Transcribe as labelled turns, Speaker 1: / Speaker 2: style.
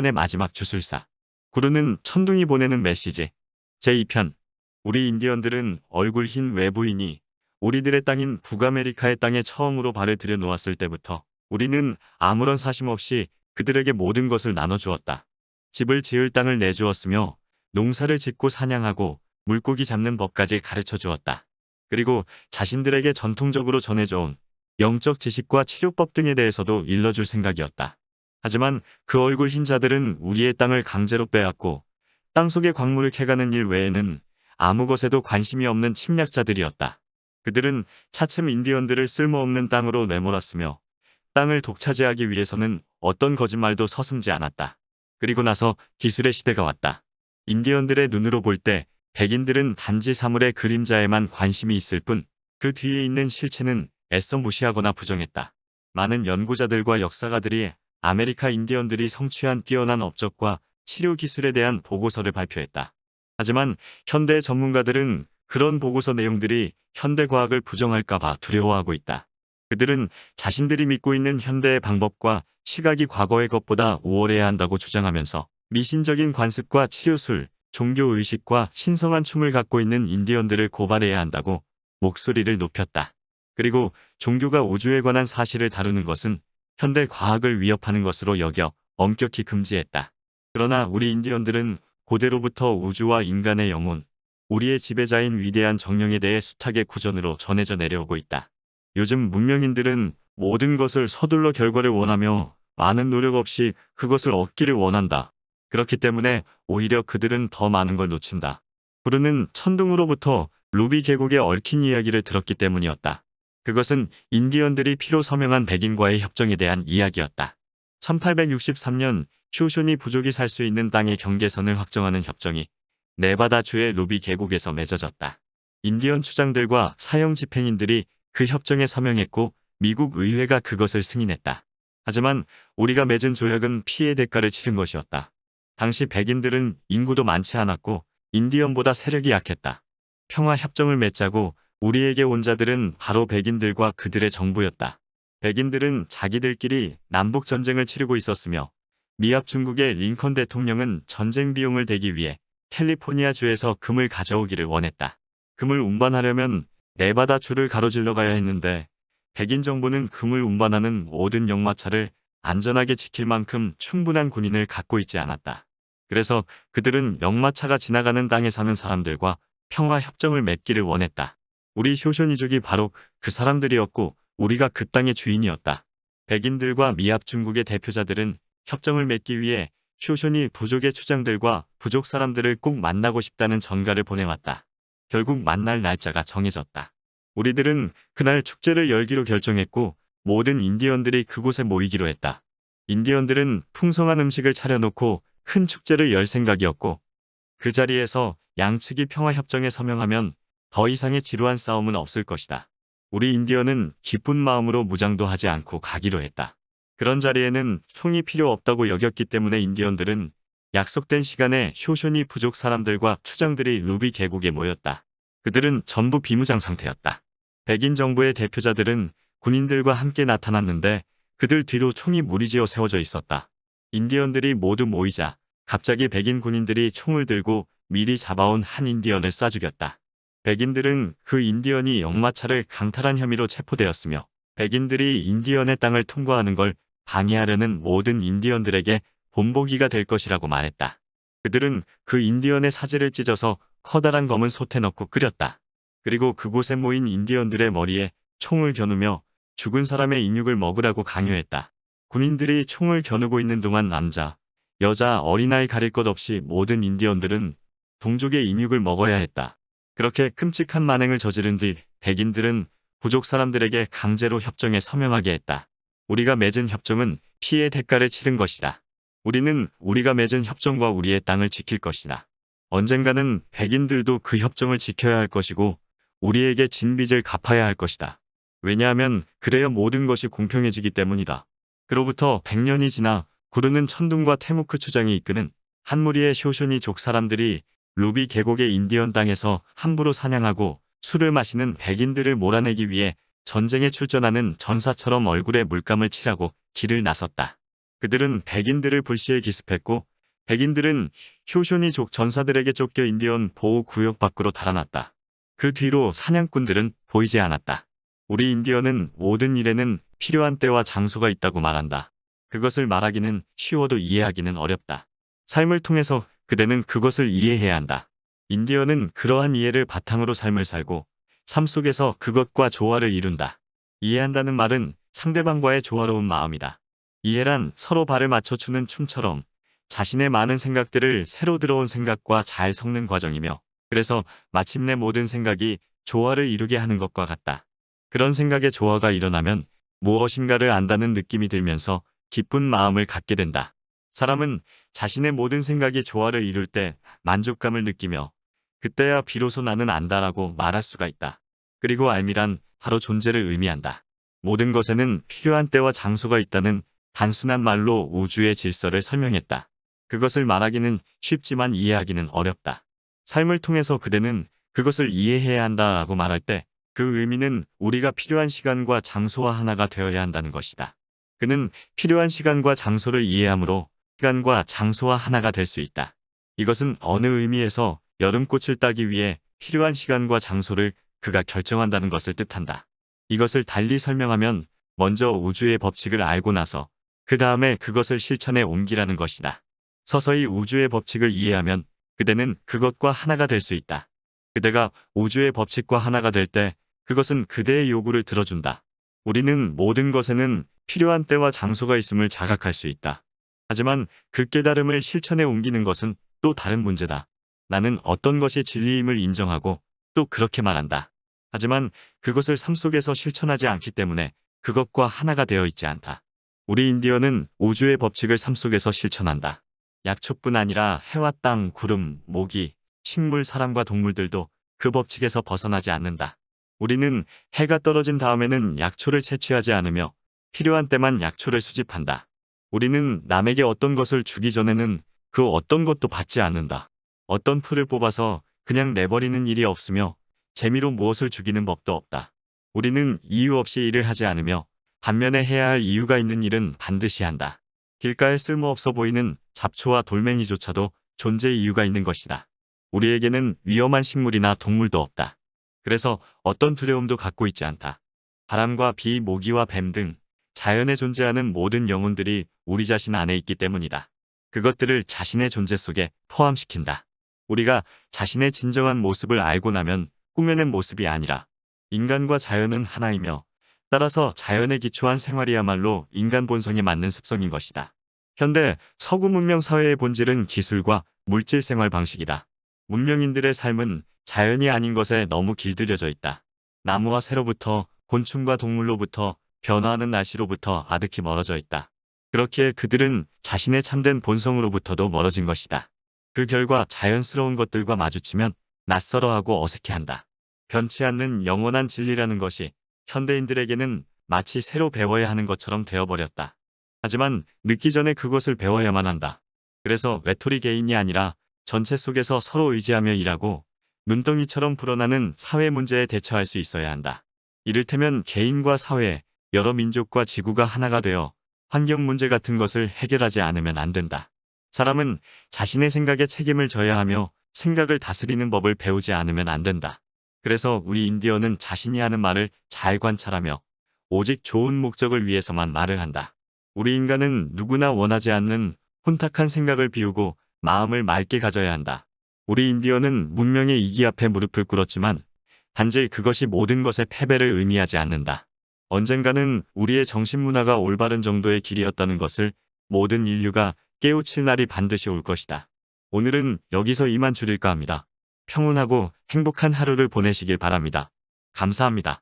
Speaker 1: 사연의 마지막 주술사. 구르는 천둥이 보내는 메시지. 제2편. 우리 인디언들은 얼굴 흰 외부인이 우리들의 땅인 북아메리카의 땅에 처음으로 발을 들여놓았을 때부터 우리는 아무런 사심 없이 그들에게 모든 것을 나눠주었다. 집을 지을 땅을 내주었으며 농사를 짓고 사냥하고 물고기 잡는 법까지 가르쳐 주었다. 그리고 자신들에게 전통적으로 전해져온 영적 지식과 치료법 등에 대해서도 일러줄 생각이었다. 하지만 그 얼굴 흰 자들은 우리의 땅을 강제로 빼앗고 땅속의 광물을 캐가는 일 외에는 아무 것에도 관심이 없는 침략자들이었다. 그들은 차츰 인디언들을 쓸모없는 땅으로 내몰았으며 땅을 독차지하기 위해서는 어떤 거짓말도 서슴지 않았다. 그리고 나서 기술의 시대가 왔다. 인디언들의 눈으로 볼 때 백인들은 단지 사물의 그림자에만 관심이 있을 뿐 그 뒤에 있는 실체는 애써 무시하거나 부정했다. 많은 연구자들과 역사가들이 아메리카 인디언들이 성취한 뛰어난 업적과 치료 기술에 대한 보고서를 발표했다. 하지만 현대 전문가들은 그런 보고서 내용들이 현대 과학을 부정할까봐 두려워하고 있다. 그들은 자신들이 믿고 있는 현대의 방법과 시각이 과거의 것보다 우월해야 한다고 주장하면서 미신적인 관습과 치료술, 종교의식과 신성한 춤을 갖고 있는 인디언들을 고발해야 한다고 목소리를 높였다. 그리고 종교가 우주에 관한 사실을 다루는 것은 현대 과학을 위협하는 것으로 여겨 엄격히 금지했다. 그러나 우리 인디언들은 고대로부터 우주와 인간의 영혼, 우리의 지배자인 위대한 정령에 대해 숱하게 구전으로 전해져 내려오고 있다. 요즘 문명인들은 모든 것을 서둘러 결과를 원하며 많은 노력 없이 그것을 얻기를 원한다. 그렇기 때문에 오히려 그들은 더 많은 걸 놓친다. 구르는 천둥으로부터 루비 계곡에 얽힌 이야기를 들었기 때문이었다. 그것은 인디언들이 피로 서명한 백인과의 협정에 대한 이야기였다. 1863년 쇼쇼니 부족이 살 수 있는 땅의 경계선을 확정하는 협정이 네바다주의 루비 계곡에서 맺어졌다. 인디언 추장들과 사형 집행인들이 그 협정에 서명했고 미국 의회가 그것을 승인했다. 하지만 우리가 맺은 조약은 피해 대가를 치른 것이었다. 당시 백인들은 인구도 많지 않았고 인디언보다 세력이 약했다. 평화협정을 맺자고 우리에게 온 자들은 바로 백인들과 그들의 정부였다. 백인들은 자기들끼리 남북전쟁을 치르고 있었으며 미합 중국의 링컨 대통령은 전쟁 비용을 대기 위해 캘리포니아주에서 금을 가져오기를 원했다. 금을 운반하려면 네바다주를 가로질러 가야 했는데 백인 정부는 금을 운반하는 모든 역마차를 안전하게 지킬 만큼 충분한 군인을 갖고 있지 않았다. 그래서 그들은 역마차가 지나가는 땅에 사는 사람들과 평화협정을 맺기를 원했다. 우리 쇼쇼니족이 바로 그 사람들이었고 우리가 그 땅의 주인이었다. 백인들과 미합 중국의 대표자들은 협정을 맺기 위해 쇼쇼니 부족의 추장들과 부족 사람들을 꼭 만나고 싶다는 전가를 보내왔다. 결국 만날 날짜가 정해졌다. 우리들은 그날 축제를 열기로 결정했고 모든 인디언들이 그곳에 모이기로 했다. 인디언들은 풍성한 음식을 차려놓고 큰 축제를 열 생각이었고 그 자리에서 양측이 평화협정에 서명하면 더 이상의 지루한 싸움은 없을 것이다. 우리 인디언은 기쁜 마음으로 무장도 하지 않고 가기로 했다. 그런 자리에는 총이 필요 없다고 여겼기 때문에 인디언들은 약속된 시간에 쇼쇼니 부족 사람들과 추장들이 루비 계곡에 모였다. 그들은 전부 비무장 상태였다. 백인 정부의 대표자들은 군인들과 함께 나타났는데 그들 뒤로 총이 무리지어 세워져 있었다. 인디언들이 모두 모이자 갑자기 백인 군인들이 총을 들고 미리 잡아온 한 인디언을 쏴 죽였다. 백인들은 그 인디언이 역마차를 강탈한 혐의로 체포되었으며 백인들이 인디언의 땅을 통과하는 걸 방해하려는 모든 인디언들에게 본보기가 될 것이라고 말했다. 그들은 그 인디언의 사지를 찢어서 커다란 검은 솥에 넣고 끓였다. 그리고 그곳에 모인 인디언들의 머리에 총을 겨누며 죽은 사람의 인육을 먹으라고 강요했다. 군인들이 총을 겨누고 있는 동안 남자, 여자, 어린아이 가릴 것 없이 모든 인디언들은 동족의 인육을 먹어야 했다. 그렇게 끔찍한 만행을 저지른 뒤 백인들은 부족 사람들에게 강제로 협정에 서명하게 했다. 우리가 맺은 협정은 피해 대가를 치른 것이다. 우리는 우리가 맺은 협정과 우리의 땅을 지킬 것이다. 언젠가는 백인들도 그 협정을 지켜야 할 것이고 우리에게 진 빚을 갚아야 할 것이다. 왜냐하면 그래야 모든 것이 공평해지기 때문이다. 그로부터 100년이 지나 구르는 천둥과 테무크 추장이 이끄는 한 무리의 쇼쇼니족 사람들이 루비 계곡의 인디언 땅에서 함부로 사냥하고 술을 마시는 백인들을 몰아내기 위해 전쟁에 출전하는 전사처럼 얼굴에 물감을 칠하고 길을 나섰다. 그들은 백인들을 불시에 기습했고 백인들은 쇼쇼니족 전사들에게 쫓겨 인디언 보호구역 밖으로 달아났다. 그 뒤로 사냥꾼들은 보이지 않았다. 우리 인디언은 모든 일에는 필요한 때와 장소가 있다고 말한다. 그것을 말하기는 쉬워도 이해하기는 어렵다. 삶을 통해서 그대는 그것을 이해해야 한다. 인디언은 그러한 이해를 바탕으로 삶을 살고 삶 속에서 그것과 조화를 이룬다. 이해한다는 말은 상대방과의 조화로운 마음이다. 이해란 서로 발을 맞춰주는 춤처럼 자신의 많은 생각들을 새로 들어온 생각과 잘 섞는 과정이며 그래서 마침내 모든 생각이 조화를 이루게 하는 것과 같다. 그런 생각의 조화가 일어나면 무엇인가를 안다는 느낌이 들면서 기쁜 마음을 갖게 된다. 사람은 자신의 모든 생각이 조화를 이룰 때 만족감을 느끼며 그때야 비로소 나는 안다라고 말할 수가 있다. 그리고 알미란 바로 존재를 의미한다. 모든 것에는 필요한 때와 장소가 있다는 단순한 말로 우주의 질서를 설명했다. 그것을 말하기는 쉽지만 이해하기는 어렵다. 삶을 통해서 그대는 그것을 이해해야 한다라고 말할 때 그 의미는 우리가 필요한 시간과 장소와 하나가 되어야 한다는 것이다. 그는 필요한 시간과 장소를 이해함으로 시간과 장소와 하나가 될 수 있다. 이것은 어느 의미에서 여름꽃을 따기 위해 필요한 시간과 장소를 그가 결정한다는 것을 뜻한다. 이것을 달리 설명하면 먼저 우주의 법칙을 알고 나서 그 다음에 그것을 실천에 옮기라는 것이다. 서서히 우주의 법칙을 이해하면 그대는 그것과 하나가 될 수 있다. 그대가 우주의 법칙과 하나가 될 때 그것은 그대의 요구를 들어준다. 우리는 모든 것에는 필요한 때와 장소가 있음을 자각할 수 있다. 하지만 그 깨달음을 실천에 옮기는 것은 또 다른 문제다. 나는 어떤 것이 진리임을 인정하고 또 그렇게 말한다. 하지만 그것을 삶 속에서 실천하지 않기 때문에 그것과 하나가 되어 있지 않다. 우리 인디언은 우주의 법칙을 삶 속에서 실천한다. 약초뿐 아니라 해와 땅, 구름, 모기, 식물, 사람과 동물들도 그 법칙에서 벗어나지 않는다. 우리는 해가 떨어진 다음에는 약초를 채취하지 않으며 필요한 때만 약초를 수집한다. 우리는 남에게 어떤 것을 주기 전에는 그 어떤 것도 받지 않는다. 어떤 풀을 뽑아서 그냥 내버리는 일이 없으며 재미로 무엇을 죽이는 법도 없다. 우리는 이유 없이 일을 하지 않으며 반면에 해야 할 이유가 있는 일은 반드시 한다. 길가에 쓸모없어 보이는 잡초와 돌멩이조차도 존재 이유가 있는 것이다. 우리에게는 위험한 식물이나 동물도 없다. 그래서 어떤 두려움도 갖고 있지 않다. 바람과 비, 모기와 뱀 등 자연에 존재하는 모든 영혼들이 우리 자신 안에 있기 때문이다. 그것들을 자신의 존재 속에 포함시킨다. 우리가 자신의 진정한 모습을 알고 나면 꾸며낸 모습이 아니라 인간과 자연은 하나이며 따라서 자연에 기초한 생활이야말로 인간 본성에 맞는 습성인 것이다. 현대 서구 문명 사회의 본질은 기술과 물질 생활 방식이다. 문명인들의 삶은 자연이 아닌 것에 너무 길들여져 있다. 나무와 새로부터 곤충과 동물로부터 변화하는 날씨로부터 아득히 멀어져 있다. 그렇기에 그들은 자신의 참된 본성으로부터도 멀어진 것이다. 그 결과 자연스러운 것들과 마주치면 낯설어하고 어색해한다. 변치 않는 영원한 진리라는 것이 현대인들에게는 마치 새로 배워야 하는 것처럼 되어버렸다. 하지만 늦기 전에 그것을 배워야만 한다. 그래서 외톨이 개인이 아니라 전체 속에서 서로 의지하며 일하고 눈덩이처럼 불어나는 사회 문제에 대처할 수 있어야 한다. 이를테면 개인과 사회, 여러 민족과 지구가 하나가 되어 환경 문제 같은 것을 해결하지 않으면 안 된다. 사람은 자신의 생각에 책임을 져야 하며 생각을 다스리는 법을 배우지 않으면 안 된다. 그래서 우리 인디언은 자신이 하는 말을 잘 관찰하며 오직 좋은 목적을 위해서만 말을 한다. 우리 인간은 누구나 원하지 않는 혼탁한 생각을 비우고 마음을 맑게 가져야 한다. 우리 인디언은 문명의 이기 앞에 무릎을 꿇었지만 단지 그것이 모든 것의 패배를 의미하지 않는다. 언젠가는 우리의 정신문화가 올바른 정도의 길이었다는 것을 모든 인류가 깨우칠 날이 반드시 올 것이다. 오늘은 여기서 이만 줄일까 합니다. 평온하고 행복한 하루를 보내시길 바랍니다. 감사합니다.